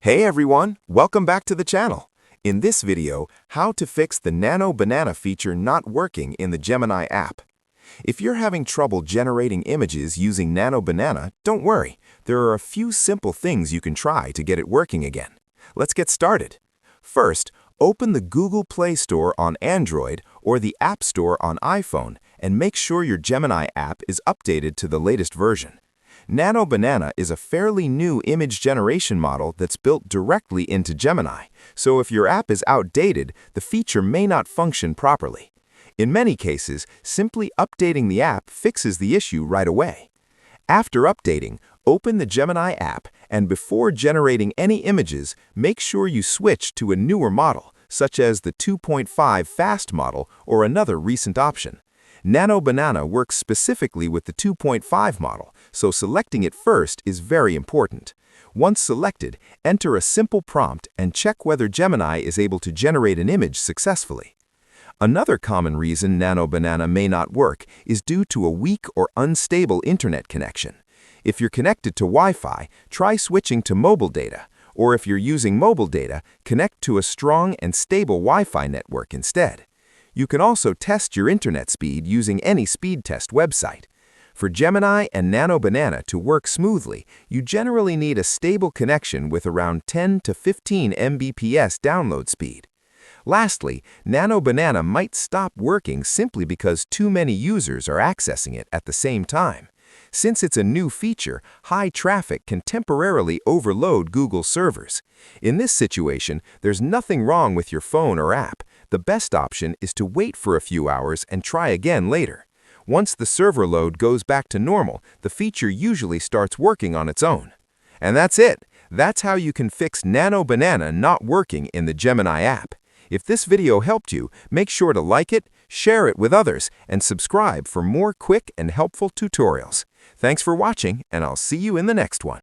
Hey everyone, welcome back to the channel. In this video, how to fix the Nano Banana feature not working in the Gemini app. If you're having trouble generating images using Nano Banana, don't worry. There are a few simple things you can try to get it working again. Let's get started. First, open the Google Play Store on Android or the App Store on iPhone and make sure your Gemini app is updated to the latest version. Nano Banana is a fairly new image generation model that's built directly into Gemini, so if your app is outdated, the feature may not function properly. In many cases, simply updating the app fixes the issue right away. After updating, open the Gemini app, and before generating any images, make sure you switch to a newer model, such as the 2.5 Fast model or another recent option. Nano Banana works specifically with the 2.5 model, so selecting it first is very important. Once selected, enter a simple prompt and check whether Gemini is able to generate an image successfully. Another common reason Nano Banana may not work is due to a weak or unstable internet connection. If you're connected to Wi-Fi, try switching to mobile data, or if you're using mobile data, connect to a strong and stable Wi-Fi network instead. You can also test your internet speed using any speed test website. For Gemini and Nano Banana to work smoothly, you generally need a stable connection with around 10 to 15 Mbps download speed. Lastly, Nano Banana might stop working simply because too many users are accessing it at the same time. Since it's a new feature, high traffic can temporarily overload Google servers. In this situation, there's nothing wrong with your phone or app. The best option is to wait for a few hours and try again later. Once the server load goes back to normal, the feature usually starts working on its own. And that's it. That's how you can fix Nano Banana not working in the Gemini app. If this video helped you, make sure to like it, share it with others, and subscribe for more quick and helpful tutorials. Thanks for watching, and I'll see you in the next one.